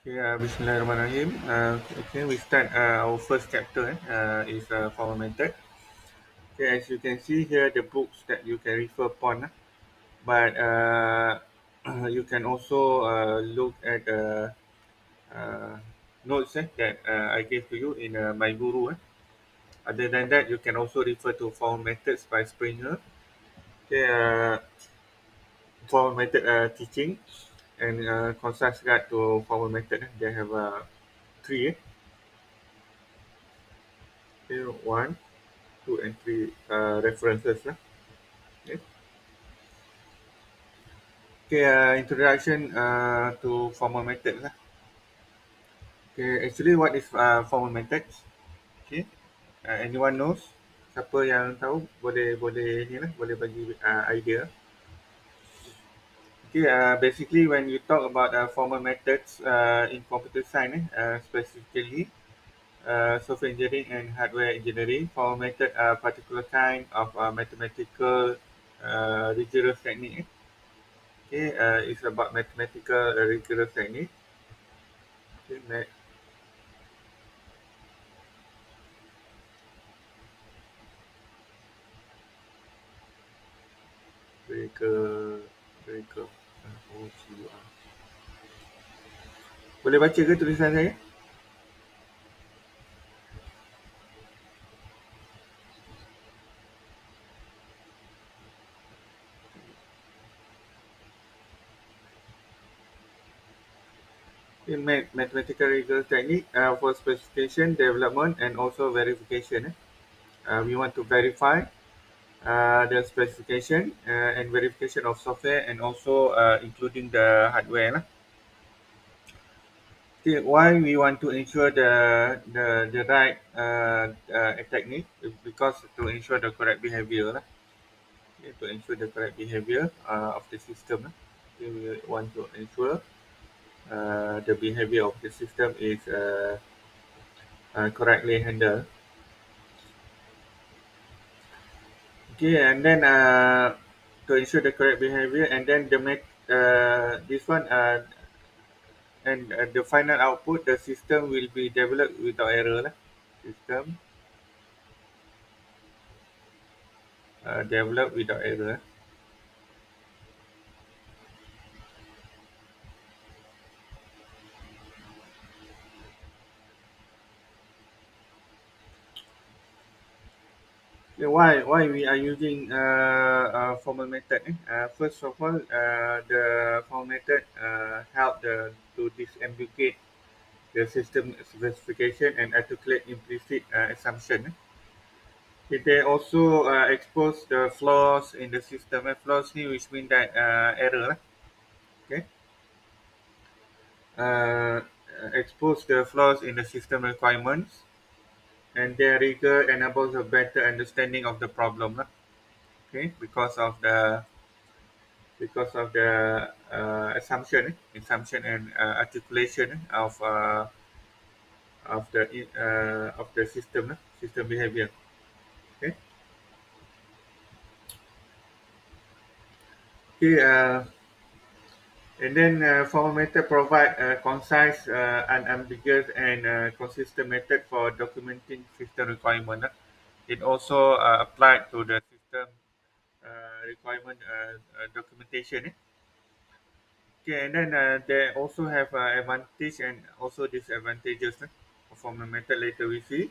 Okay, Bismillahirrahmanirrahim. Okay, we start our first chapter. Is formal method. Okay, as you can see here, the books that you can refer upon, but you can also look at uh, notes that I gave to you in my guru. Other than that, you can also refer to formal methods by Springer. Okay, formal method teaching and concise guide to formal method. They have three. Okay, one, two, and three references lah. Okay, okay introduction to formal methods lah. Okay, actually what is formal methods? Okay, anyone knows? Siapa yang tahu boleh boleh ni lah, boleh bagi idea. Okay, basically when you talk about formal methods in computer science, specifically software engineering and hardware engineering, formal method are particular kind of mathematical rigorous technique. Okay, it's about mathematical rigorous technique. Okay, Breaker, breaker. OCR. Boleh baca ke tulisan saya? In mathematical rigorous technique for specification, development, and also verification. We want to verify the specification and verification of software, and also including the hardware lah. Okay, why we want to ensure the right technique? Because to ensure the correct behavior lah. Okay, to ensure the correct behavior of the system lah. Okay, we want to ensure the behavior of the system is correctly handled. Okay, and then to ensure the correct behavior, and then this one and the final output, the system will be developed without error lah. System developed without error. Okay, why we are using formal method? First of all, the formal method help to disambiguate the system specification and articulate implicit assumption. They also expose the flaws in the system. Flaws ni which mean that error lah. Okay. Uh, expose the flaws in the system requirements, and their rigor enables a better understanding of the problem lah. Okay, because of the assumption and articulation of the system behavior. Okay. Okay. And then formal method provide a concise, unambiguous, and consistent method for documenting system requirement. It also applied to the system requirement documentation. Okay, and then they also have advantage and also disadvantages of formal method later we see.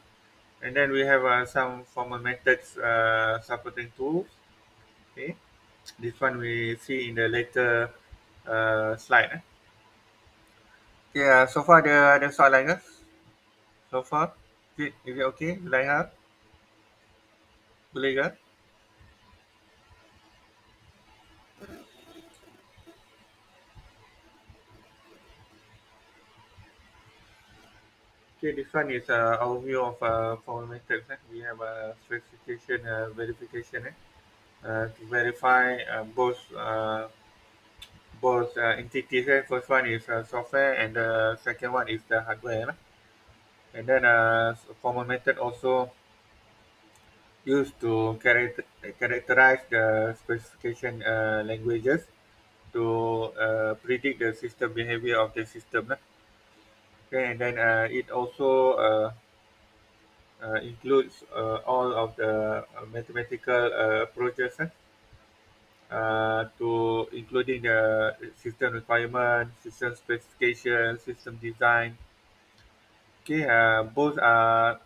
And then we have some formal methods supporting tools. Okay, this one we see in the later slide. Okay, so far ada soalan ke? So far, is it okay? Zulaiha, boleh ke? Okay, this one is overview of formal methods. We have a specification verification to verify both entities. First one is software, and the second one is the hardware. And then formal method also used to characterize the specification languages to predict the system behavior of the system. Okay, and then it also includes all of the mathematical approaches to including the system requirement, system specification, system design. Okay, both are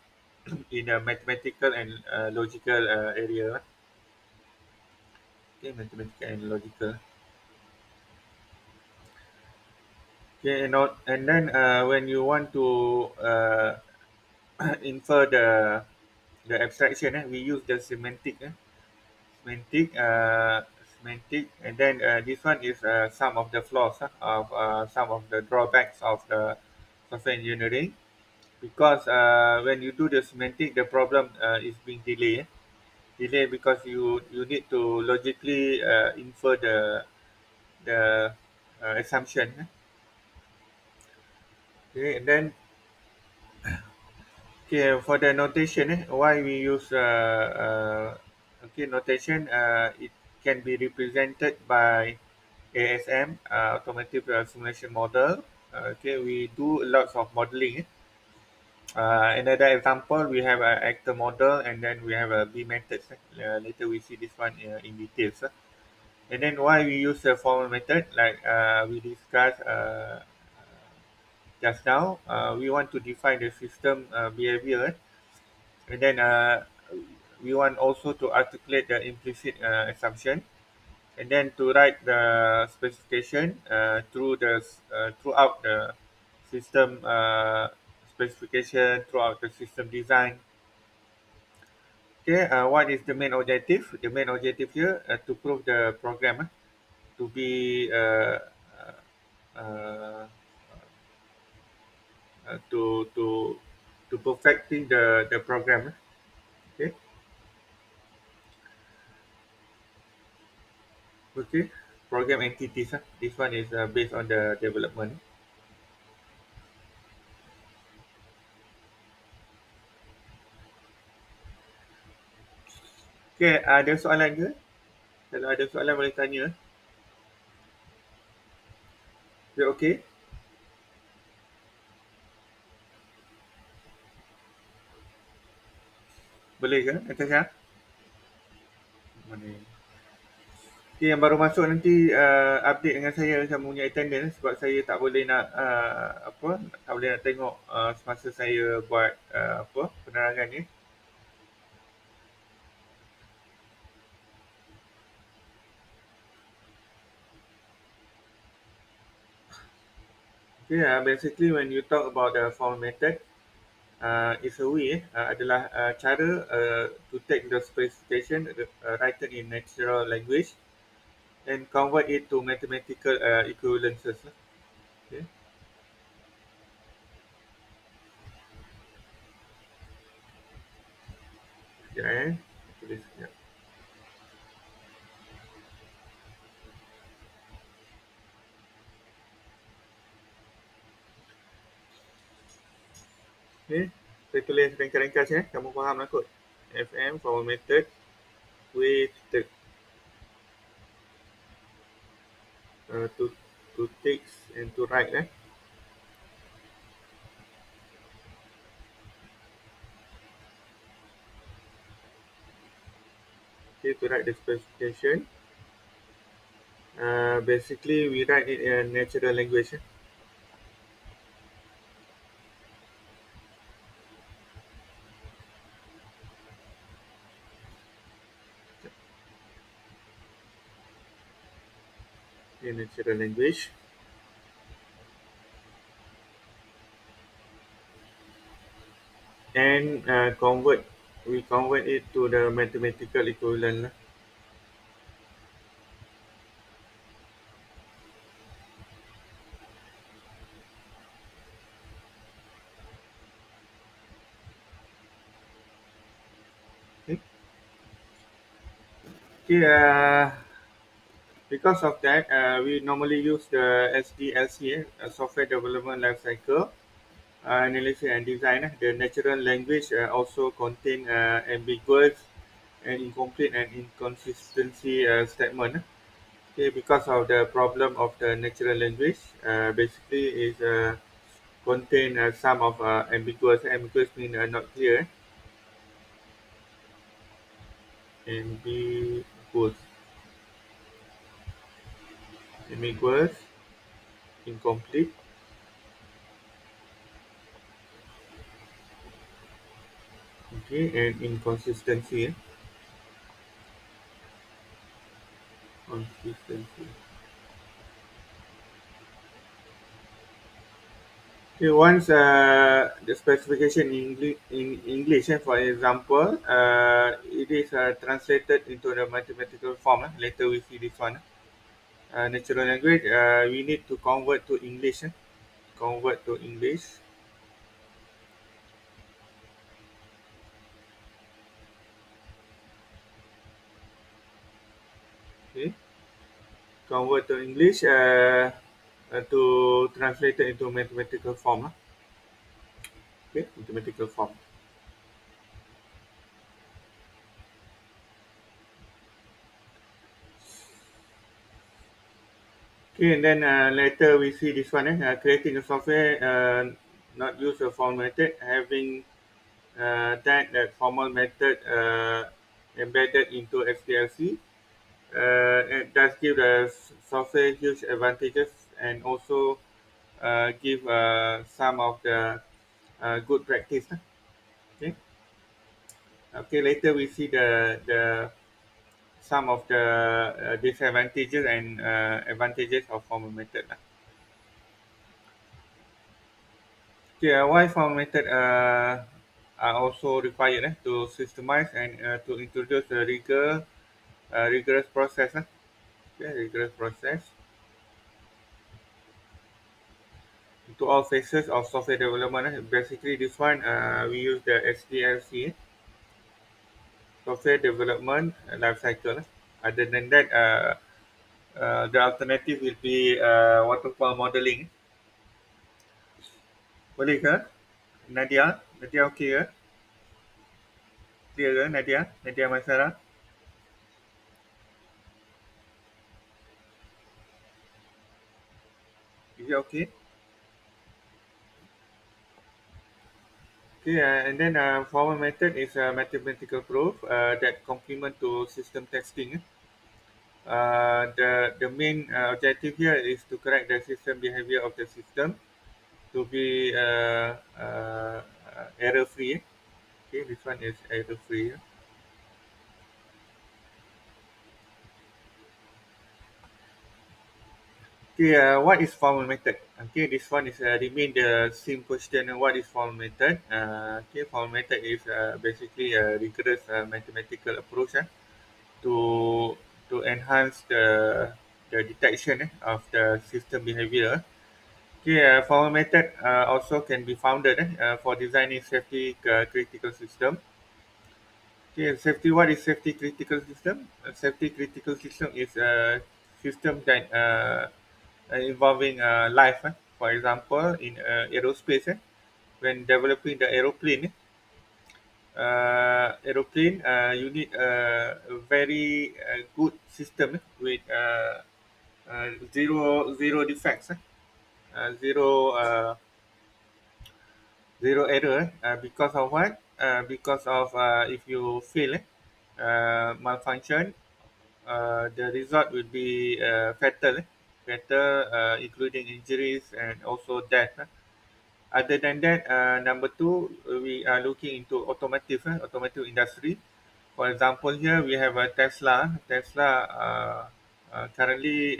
in the mathematical and logical area. Okay, mathematical and logical. Okay, and then when you want to infer the abstraction, we use the semantic. Semantic, semantic, and then this one is some of the flaws of some of the drawbacks of the software engineering because when you do the semantic, the problem is being delayed. Delay because you need to logically infer the assumption. Okay, and then okay for the notation, why we use okay notation? It can be represented by ASM, automotive simulation model. Okay, we do lots of modeling. Another example, we have an actor model, and then we have a B methods. Later we see this one in details. And then why we use the formal method, like we discussed just now. We want to define the system behavior, and then we want also to articulate the implicit assumption, and then to write the specification throughout the system specification, throughout the system design. Okay, what is the main objective? The main objective here to prove the program to be uh, to perfecting the program. Okay, okay. Program entities. This one is based on the development. Okay, ada soalan ke? Kalau ada soalan boleh tanya. Is it okay? Boleh ke, Natasha? Boleh. Okay, yang baru masuk nanti update dengan saya sama punya attendance sebab saya tak boleh nak apa, tak boleh nak tengok semasa saya buat apa penerangan ni. Okay, basically when you talk about the formal method, it's a way adalah cara to take the specification written in natural language and convert it to mathematical equivalences. Okay, sekejap tulis sekejap. Okay, saya tulis ringkas-ringkas kamu faham lah kot. FM formal method with the to text and to write okay, to write the specification. Basically we write it in natural language. In natural language, and we convert it to the mathematical equivalent okay. Okay, because of that, we normally use the SDLC, software development lifecycle analysis and design. The natural language also contain ambiguous and incomplete and inconsistency statement. Okay, because of the problem of the natural language, basically is contain some of ambiguous. Ambiguous mean not clear. Ambiguous, ambiguous, incomplete. Okay, and inconsistency. Consistency. Okay, once the specification in English, for example, it is translated into the mathematical form. Later we see this one. Natural language, we need to convert to English. Convert to English. Okay, convert to English to translate it into mathematical form. Okay, mathematical form. Okay, and then later we see this one. Creating a software, not use a formal method, having that formal method embedded into SDLC. It does give the software huge advantages and also give some of the good practice. Okay. Okay. Later we see the some of the disadvantages and advantages of formal method. Okay. Why formal method are also required to systemize and to introduce a rigorous process. Okay, rigorous process to all phases of software development. Basically, this one we use the SDLC, software development life cycle. Other than that, the alternative will be waterfall modeling. Boleh ke? Nadia? Nadia okey ke? Clear ke Nadia? Nadia Masara? Is it okay? Okay, and then formal method is a mathematical proof that complement to system testing. The main objective here is to correct the system behavior of the system to be error free. Okay, this one is error free. Okay, what is formal method? Okay, this one is remain the same question. What is formal method? Okay, formal method is basically a rigorous mathematical approach to to enhance the detection of the system behavior. Okay, formal method also can be founded for designing safety critical system. Okay, safety. What is safety critical system? Safety critical system is a system that involving life. For example, in aerospace, when developing the aeroplane, you need a very good system with zero defects, zero error. Because of what? Because of if you fail, malfunction, the result will be fatal, including injuries and also death. Other than that, number two, we are looking into automotive industry. For example, here we have a Tesla. Tesla currently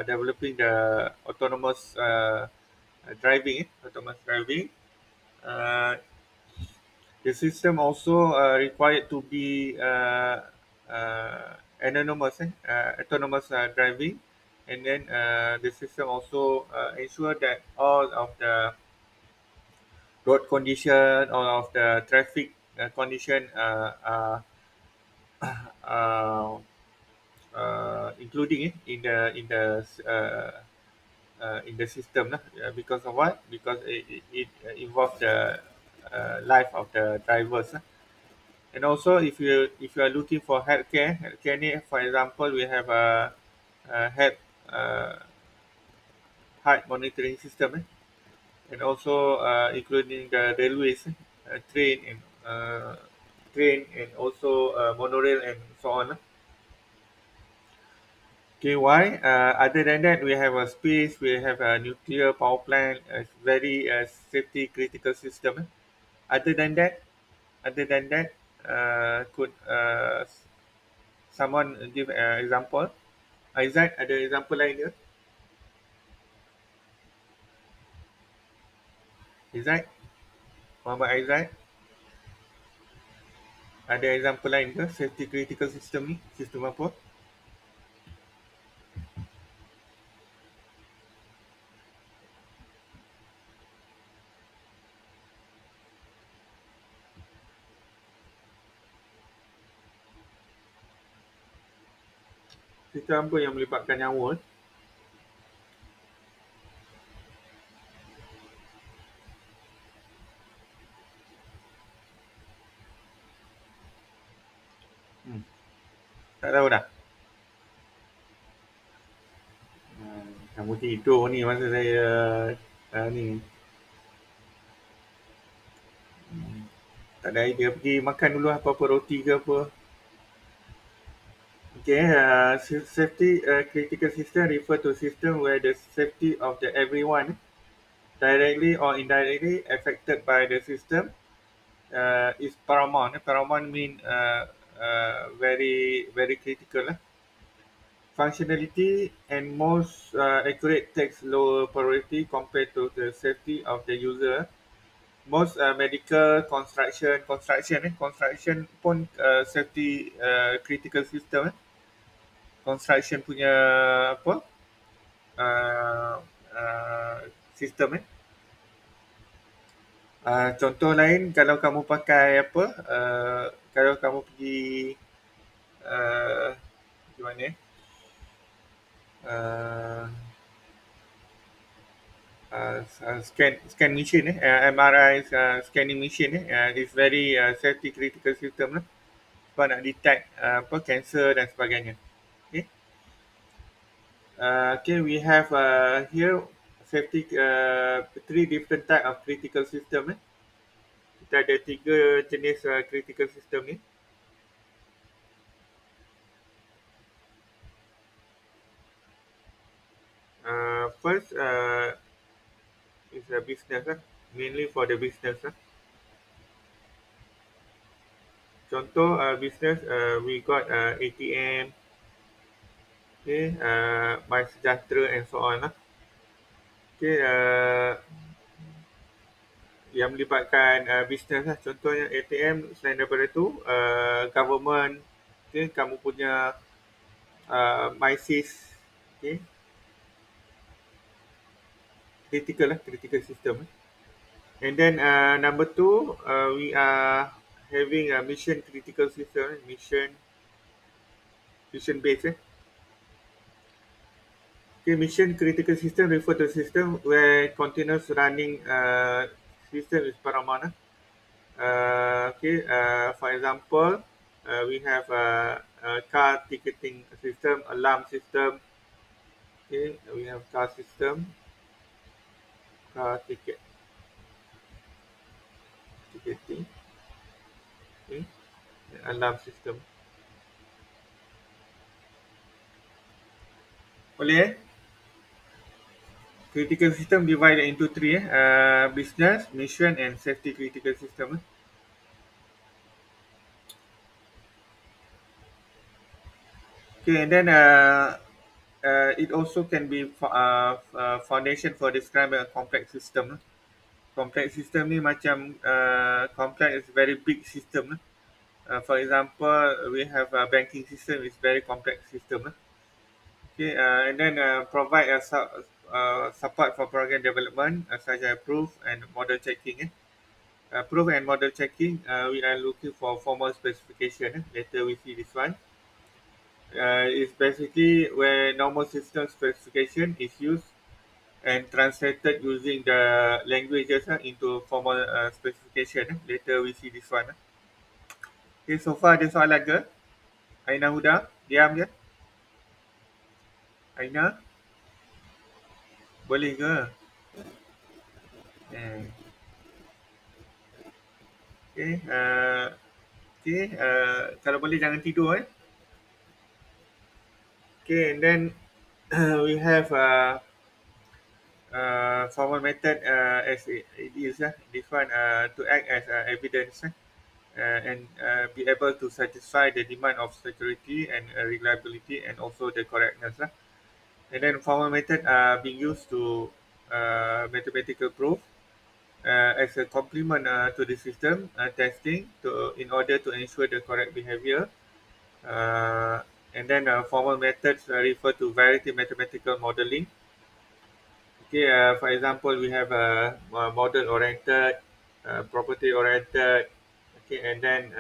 developing the autonomous driving. Uh, the system also required to be autonomous driving, and then the system also ensure that all of the road condition, all of the traffic condition uh, including in the system lah. Because of what? Because it involves the life of the drivers lah. And also, if you are looking for healthcare need, for example, we have a health uh, hard monitoring system, and also including the railways, train and uh, also monorail and so on. Okay, why? Other than that, we have a space, we have a nuclear power plant, a very safety critical system. Other than that, other than that, could someone give an example? Aizat, ada example lain ke? Aizat, Muhammad Aizat, ada example lain ke? Safety critical system ni, sistem apa? Sistem apa yang melibatkan nyawa? Hmm. Tak tahu dah. Kamu tidur ni masa saya ni. Tak ada idea. Pergi makan dulu apa-apa roti ke apa. Okay, safety critical system refer to system where the safety of the everyone directly or indirectly affected by the system is paramount. Paramount mean very critical. Functionality and most accurate takes lower priority compared to the safety of the user. Most medical construction pun safety critical system. Construction punya apa uh, uh, sistem contoh lain kalau kamu pakai apa kalau kamu pergi uh, gimana uh, scan machine MRI scanning machine is very safety critical system lah sebab nak detect apa cancer dan sebagainya. Okay, okay, we have here safety three different type of critical system. Kita ada tiga jenis critical system ni. First is a business mainly for the business Contoh business we got ATM, okay, My Sejahtera and so on Okay, yang melibatkan business Contohnya ATM, selain daripada tu government, okay, kamu punya MySys, okay, critical system. And then number two, we are having a mission critical system, mission based. Okay, mission critical system refer to system where continuous running system is paramount. Okay, for example, we have a car ticketing system, alarm system. Okay, we have car system, car ticketing. Okay, alarm system. Boleh Critical system divided into three business, mission and safety critical system. Okay, and then it also can be foundation for describing a complex system. Complex system ni macam complex is very big system. For example, we have a banking system is very complex system. Okay, and then provide a support for program development such as proof and model checking. Proof and model checking, we are looking for formal specification. Later we see this one. It's basically where normal system specification is used and translated using the languages into formal specification. Later we see this one. Okay, so far ada soalan ke? Aina Huda, diam je. Aina, Boleh ke? Eh, okay. Okay. Kalau boleh jangan tidur eh. Okay, and then we have formal method as it is. This one to act as evidence and be able to satisfy the demand of security and reliability and also the correctness. And then formal method are being used to mathematical proof as a complement to the system testing in order to ensure the correct behavior. Uh, and then formal methods refer to variety mathematical modeling. Okay, for example, we have model oriented, property oriented. Okay, and then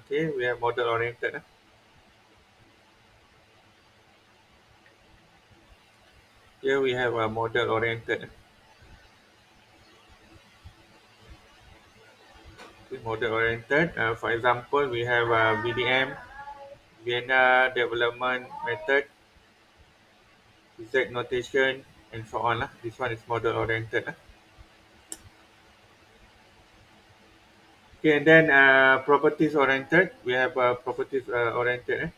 okay, we have model oriented. Here we have model oriented. Okay, model oriented. For example, we have VDM, Vienna development method, Z notation, and so on. This one is model oriented. Okay, and then properties oriented. We have properties oriented.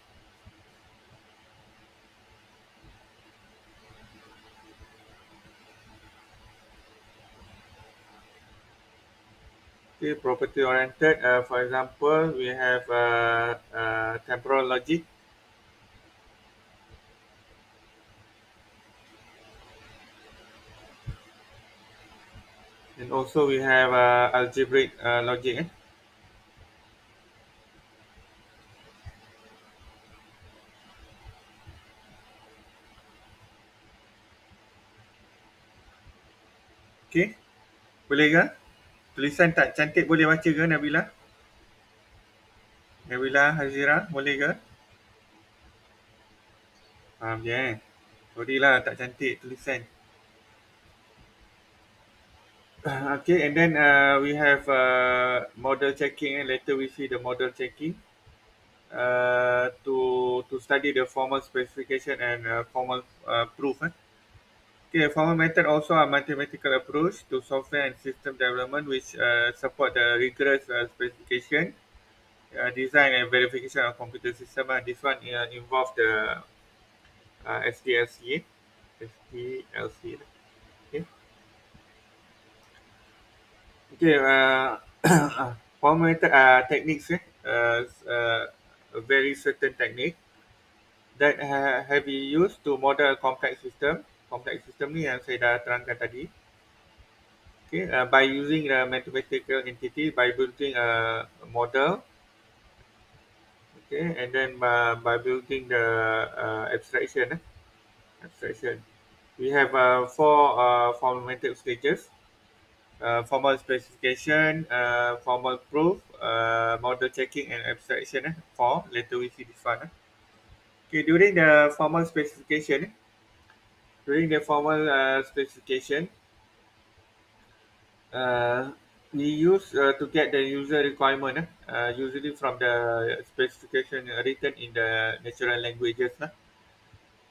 Okay, property oriented. For example, we have temporal logic, and also we have algebraic logic. Okay, boleh ke? Tulisan tak cantik boleh baca ke Nabila? Nabila Hazira, boleh ke? Faham je eh? Sorry lah tak cantik tulisan. Okay, and then we have model checking. Later we see the model checking to study the formal specification and formal proof. Okay, formal method also a mathematical approach to software and system development which support the rigorous specification, design and verification of computer system. This one involves the SDLC. SDLC. Okay. Okay. Formal method techniques. A very certain technique that have been used to model complex system. Complex system ni yang saya dah terangkan tadi. Okay, by using the mathematical entity, by building a model, okay, and then by building the abstraction. Abstraction. We have four formatted stages: formal specification, formal proof, model checking, and abstraction. For later we see this one. Okay, during the formal specification, uh, we use to get the user requirement usually from the specification written in the natural languages.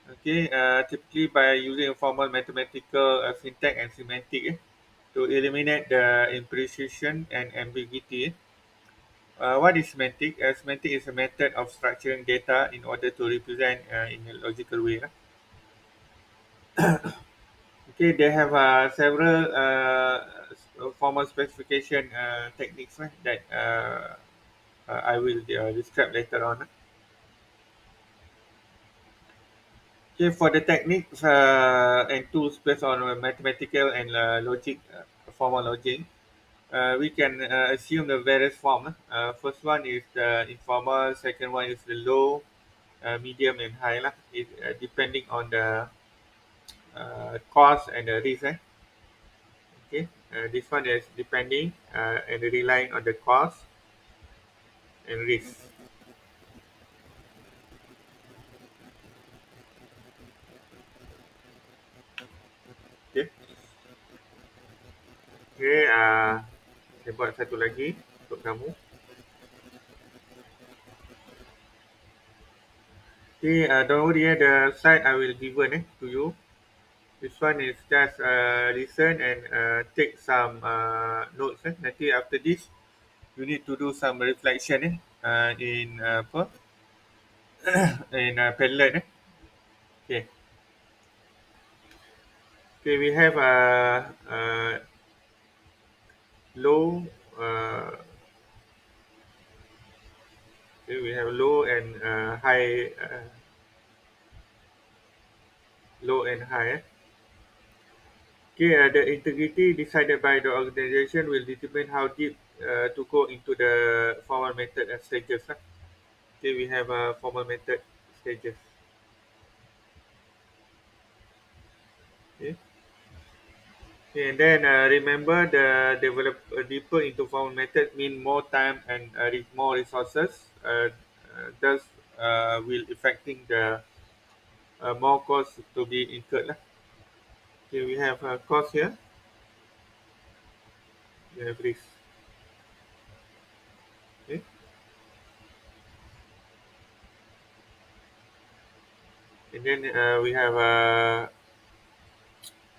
Okay, typically by using a formal mathematical syntax and semantic to eliminate the imprecision and ambiguity. What is semantic? Semantic is a method of structuring data in order to represent in a logical way. Okay, they have several formal specification techniques that I will describe later on. Okay, for the techniques and tools based on mathematical and logic, formal logic, we can assume the various forms. First one is the informal, second one is the low, medium, and high. Depending on the cost and the risk. Okay, this one is depending and relying on the cost and risk. Okay, okay. Saya buat satu lagi untuk kamu. Okay, don't worry, the slide I will given to you. This one is just listen and take some notes. Nanti after this, you need to do some reflection in apa in Padlet. Okay. Okay, we have low. Okay, we have low and high. Low and high. Okay, the integrity decided by the organization will determine how deep to go into the formal method and stages. Okay, we have formal method stages. Okay. Okay, and then remember the develop deeper into formal method mean more time and more resources. Thus, will affecting the more cost to be incurred. Lah. Okay, we have cost here. We have risk. Okay, and then we have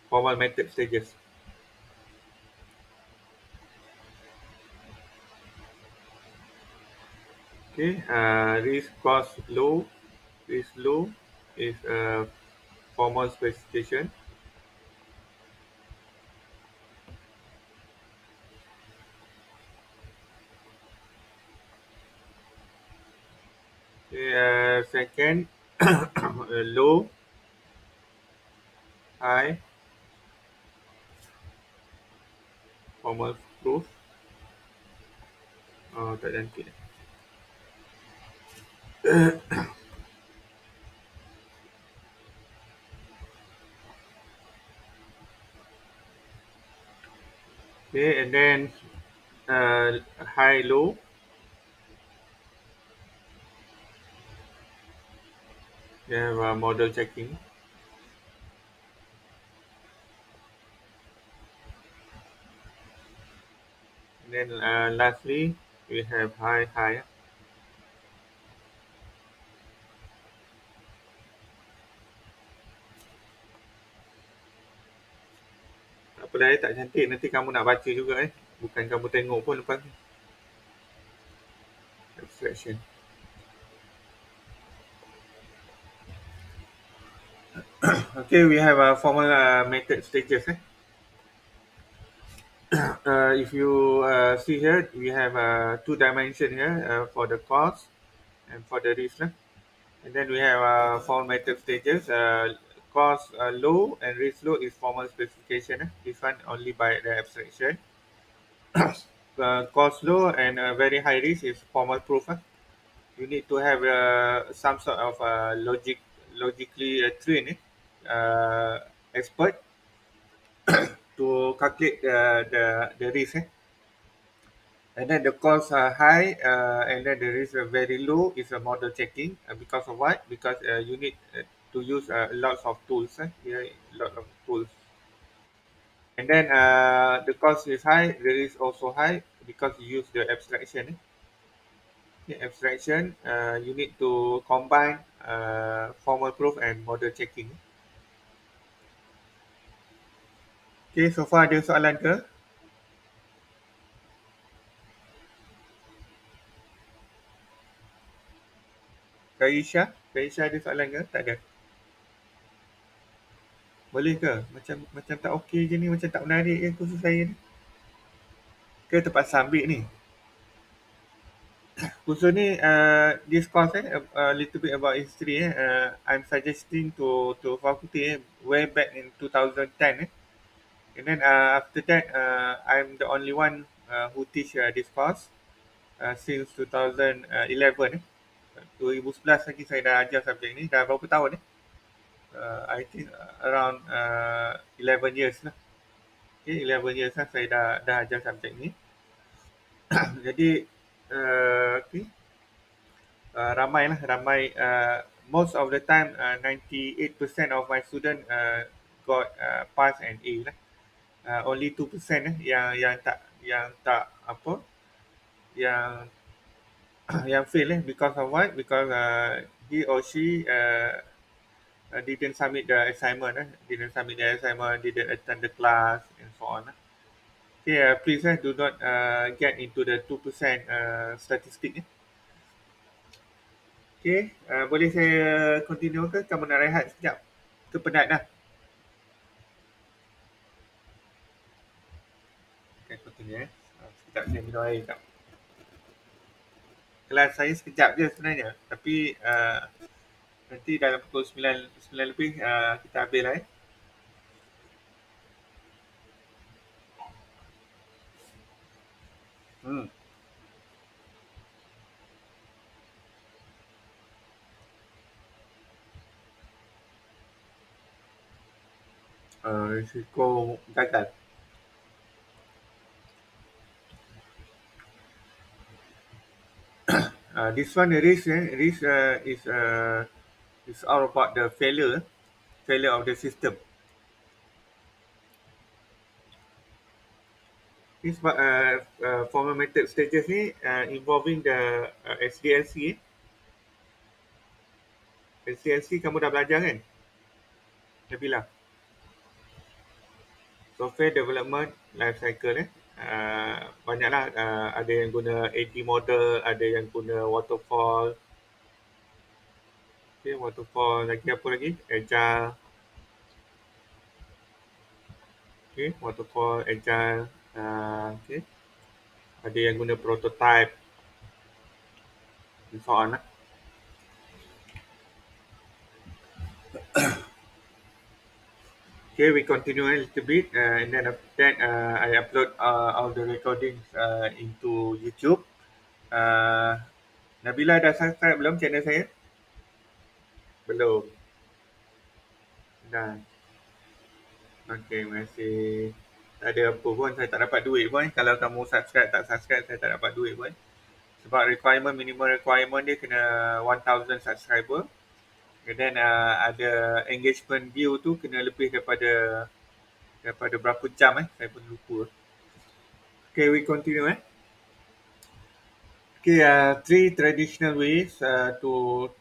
formal method stages. Okay, risk cost low. Risk low is formal specification. Okay, second, low, high, formal proof. Oh, tak cantik. Okay, and then high, low. We have model checking. And then lastly, we have high, high. Tak apa dah, tak cantik. Nanti kamu nak baca juga Bukan kamu tengok pun lepas ni. Abstraction. Okay, we have formal method stages. If you see here, we have two dimension here for the cost and for the risk. And then we have formal method stages. Cost low and risk low is formal specification. This one only by the abstraction. Cost low and very high risk is formal proof. You need to have some sort of logically trained expert to calculate the risk. And then the costs are high, and then the risk are very low. Is a model checking because of what? Because you need to use lots of tools. Yeah, lot of tools. And then the cost is high. The risk also high because you use the abstraction. The abstraction, you need to combine formal proof and model checking. Okay, so far ada soalan ke? Kak Isha ada soalan ke? Tak ada. Boleh ke? Macam tak okey je ni, macam tak menarik je kursus saya ni. Ke terpaksa ambil ni? Kursus ni, this course a little bit about history I'm suggesting to faculty way back in 2010 and then after that I'm the only one who teach this course since 2011 2011 lagi saya dah ajar subjek ni dah berapa tahun I think around 11 years lah. Okay, 11 years lah saya dah ajar subjek ni. Jadi okay, ramai most of the time 98% of my student got pass and A lah. Only 2% yang tak apa yang yang fail because of what? Because he or she didn't submit the assignment, didn't attend the class, and so on. Okay, please do not get into the 2% statistic. Okay, boleh saya continue ke? Kamu nak rehat sekejap? Ke penat dah? Okay, continue. Sekejap saya minum air sekejap. Kelas saya sekejap je sebenarnya. Tapi nanti dalam pukul 9 lebih kita habis lah. Hmm. Risiko gagal. This one risk is all about the failure of the system. This formal method stages ni involving the SDLC. SDLC kamu dah belajar kan? Nabila. Software Development Life Cycle banyaklah, ada yang guna AD model, ada yang guna waterfall. Okay, waterfall lagi apa lagi? Agile. Okay, waterfall, agile. Okay. Ada yang guna prototype and so on. Okay, we continue a little bit, and then after that, I upload all the recordings into YouTube. Nabila dah subscribe belum channel saya? Belum. Dah. Okay, terima kasih. Tak ada apa pun, saya tak dapat duit pun. Kalau kamu subscribe, tak subscribe, saya tak dapat duit pun. Sebab minimum requirement dia kena 1000 subscriber. And then ada engagement view tu kena lebih daripada berapa jam saya pun lupa. Okay, we continue Okay, three traditional ways to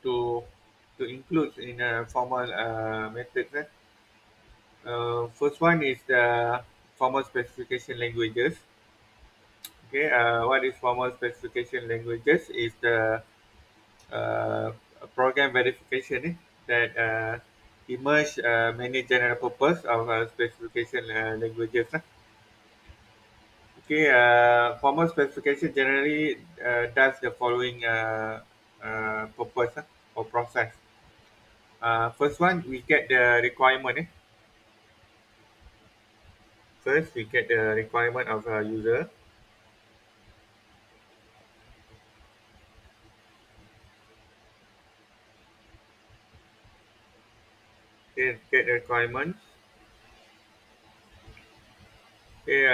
include in formal methods. First one is the formal specification languages. Okay, what is formal specification languages? Is the program verification that emerge many general purpose of specification languages. Okay, formal specification generally does the following purpose or process. First one, we get the requirement. First, we get the requirement of a user. Okay, get the requirements. Okay,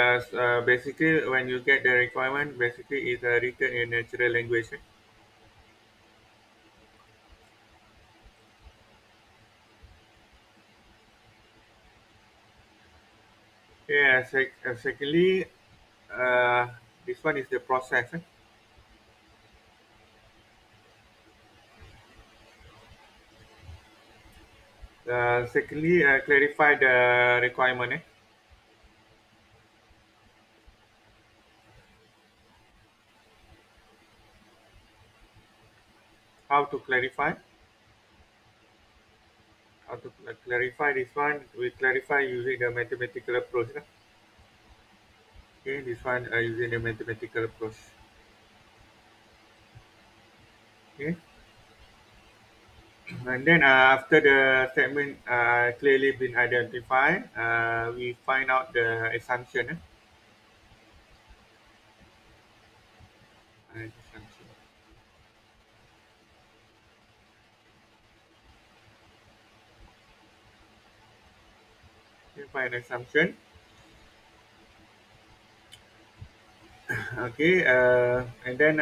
basically, when you get the requirement, basically it's written in natural language. Okay, secondly, this one is the process. Secondly, clarify the requirement. How to clarify? How to clarify this one? We clarify using the mathematical approach. Okay, this one using the mathematical approach. Okay, and then after the statement clearly been identified, we find out the assumption. Assumption. Okay, find assumption. Okay, and then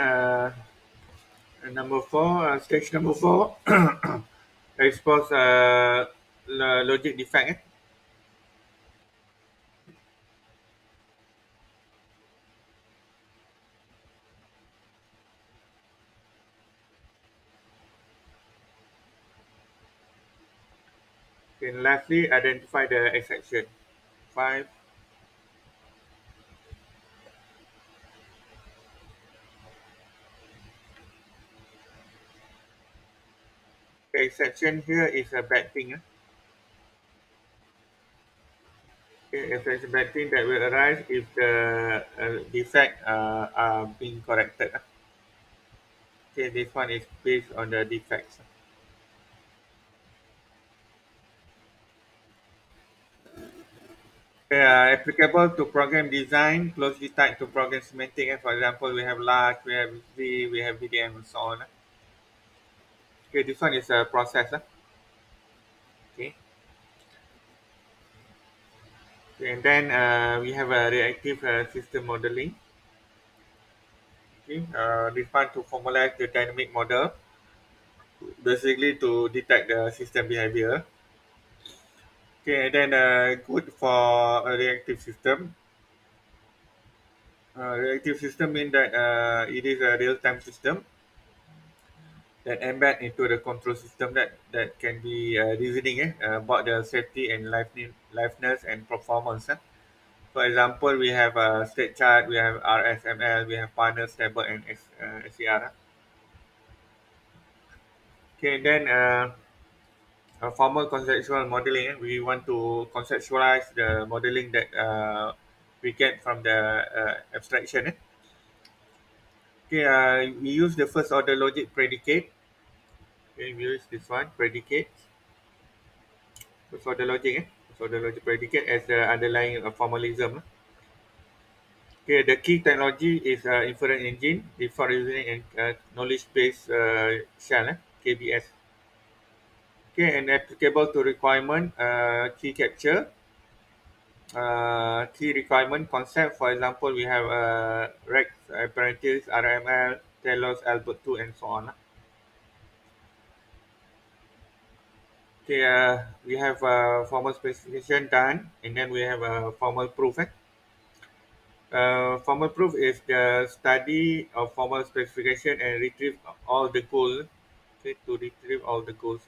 number four, stage number four, expose logic defect. Then lastly, identify the exception. 5. The exception here is a bad thing. Okay, exception bad thing that will arise if the defect are being corrected. Okay, this one is based on the defects. They are applicable to program design, closely tied to program semantic. And for example, we have large, we have V, we have VDM, and so on. Okay, this one is a process. Okay. Okay, and then we have a reactive system modeling. Okay, this one to formalize the dynamic model, basically to detect the system behavior. Okay, and then good for a reactive system. Reactive system means that it is a real-time system that embed into the control system that can be reasoning about the safety and liveness and performance. For example, we have a state chart, we have RSML, we have partner stable and SCR. Okay, then formal conceptual modeling. We want to conceptualize the modeling that we get from the abstraction. Okay, we use the first order logic predicate. Okay, we use this one predicate. For the logic, for the logic predicate as the underlying formalism. Okay, the key technology is inference engine, default reasoning, and knowledge-based shell, KBS. Okay, and applicable to requirement, key capture, key requirement concept. For example, we have Rex, Apprentice, RML, Telos, Albert 2, and so on. Okay, we have formal specification done, and then we have a formal proof. Formal proof is the study of formal specification and retrieve all the goals. Okay, to retrieve all the goals.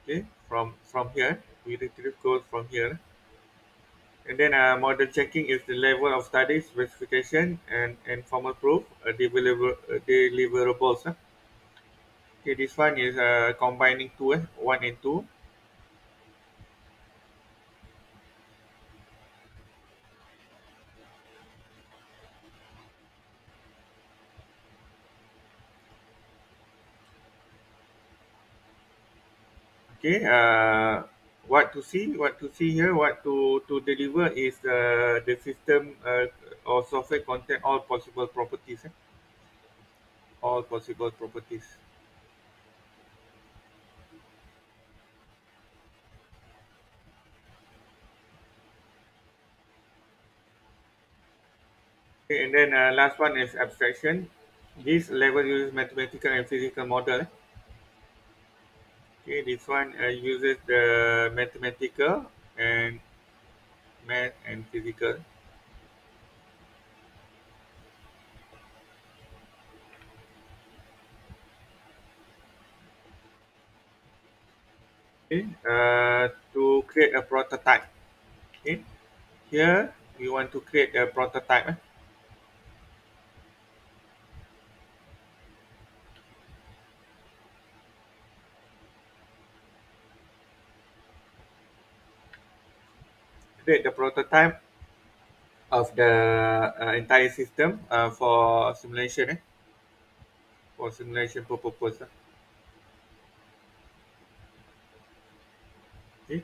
Okay, from here we retrieve goals from here, and then model checking is the level of study specification and formal proof deliverables. Okay, this one is combining two, one and two. Okay, what to see here, what to deliver is the system or software contain all possible properties, all possible properties. Okay, and then last one is abstraction. This level uses mathematical and physical model. Okay, this one uses the mathematical and math and physical. Okay, to create a prototype. Okay, here we want to create a prototype. Create the prototype of the entire system for simulation, for simulation purpose. Okay.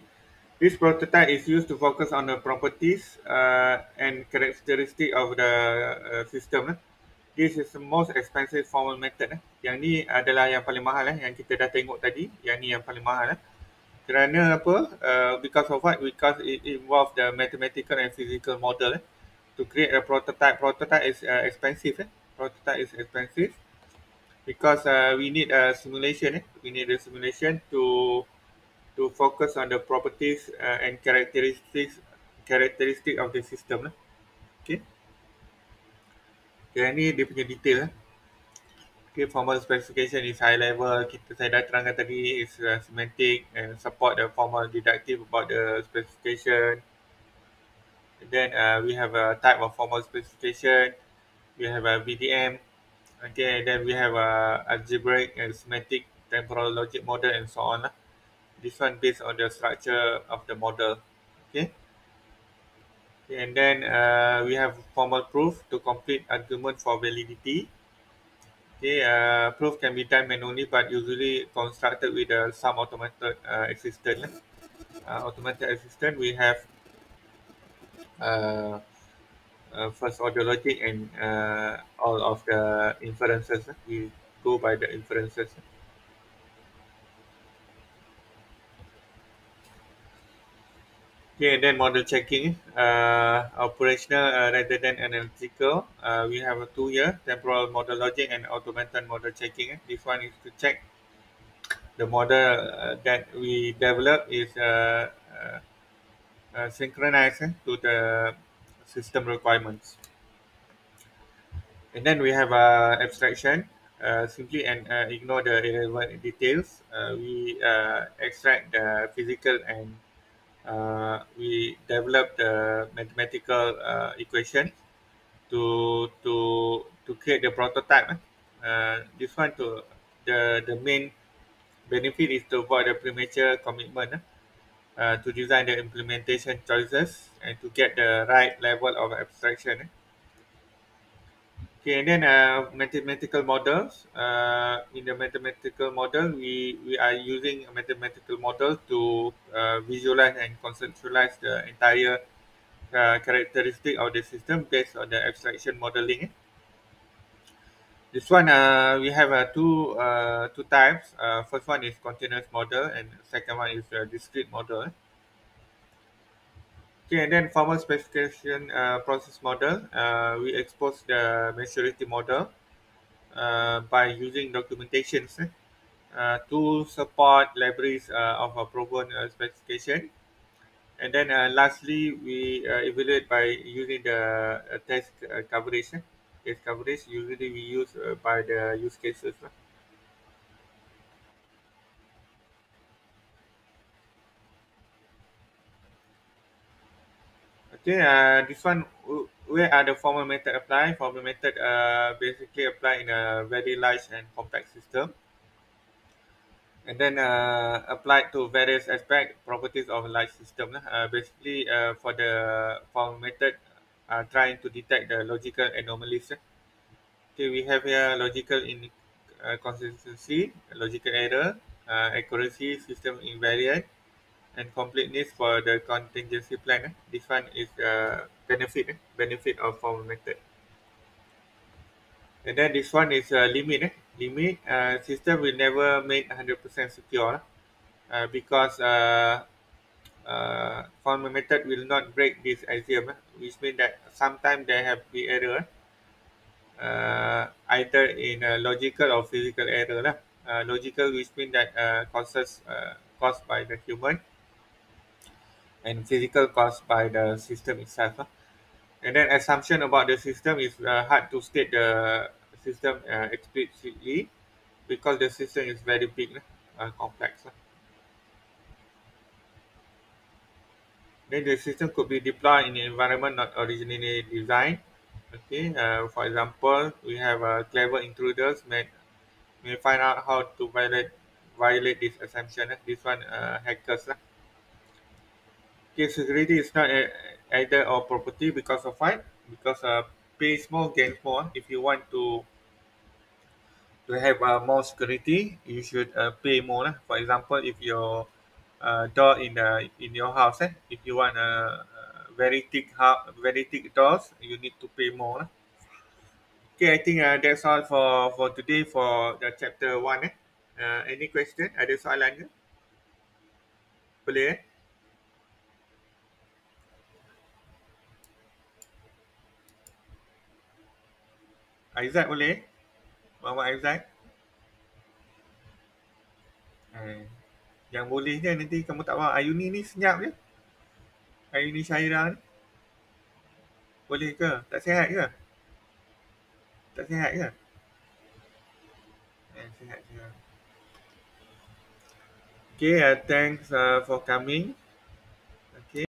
This prototype is used to focus on the properties and characteristic of the system. This is the most expensive formal method. Yang ni adalah yang paling mahal yang kita dah tengok tadi. Yang ni yang paling mahal. Kerana apa? Because of what? Because it involves the mathematical and physical model. To create a prototype. Prototype is expensive. Prototype is expensive because we need a simulation. We need a simulation to focus on the properties and characteristic of the system. Okay. Okay, ni dia punya detail. Okay, formal specification is high level. Saya dah terangkan tadi is semantic and support the formal deductive about the specification. And then we have a type of formal specification. We have a VDM. Okay, then we have a algebraic and semantic temporal logic model and so on. This one based on the structure of the model. Okay, and then we have formal proof to complete argument for validity. Okay, proof can be done manually, but usually constructed with some automated assistant. Automated assistant, we have uh, first order logic and all of the inferences. We go by the inferences. Okay, and then model checking, operational rather than analytical. We have a 2 year temporal model logic and automated model checking. This one is to check the model that we develop is synchronized to the system requirements. And then we have abstraction. Simply and ignore the irrelevant details. We extract the physical and we develop the mathematical equation to create the prototype. This one to the main benefit is to avoid the premature commitment to design the implementation choices and to get the right level of abstraction. Okay, and then mathematical models. In the mathematical model, we are using a mathematical model to visualize and conceptualize the entire characteristic of the system based on the abstraction modeling. This one we have two types. First one is continuous model, and second one is discrete model. Okay, and then formal specification process model. We expose the maturity model by using documentations to support libraries of a proven specification. And then lastly, we evaluate by using the test coverage. Test coverage usually we use by the use cases. Okay, this one, where are the formal method apply? Formal method basically apply in a very large and complex system, and then applied to various aspect properties of a large system. Basically, for the formal method, trying to detect the logical anomalies. Okay, we have here logical inconsistency, logical error, accuracy, system invariant, and completeness for the contingency plan. This one is benefit of formal method. And then this one is limit. Limit system will never make 100% secure because formal method will not break this axiom, which means that sometimes there have be error either in logical or physical error lah. Logical which means that caused by the human, and physical caused by the system itself lah. And then assumption about the system is hard to state the system explicitly because the system is very big lah, complex lah. Then the system could be deployed in an environment not originally designed. Okay, for example, we have clever intruders may find out how to violate this assumption. This one hackers lah. Okay, security is not either or property because of what? Because pay small gain more. If you want to have more security, you should pay more lah. For example, if your door in your house, if you want a very thick doors, you need to pay more lah. Okay, I think that's all for today for the chapter 1. Any question? Ada soalan ke? Boleh Aizat boleh? Muhammad Aizat? Eh, yang boleh je nanti kamu tak faham. Ayuni ni senyap je. Ayuni Syairah ni. Boleh ke? Tak sihat ke? Tak sihat ke? Sihat, sihat. Okay, thanks for coming.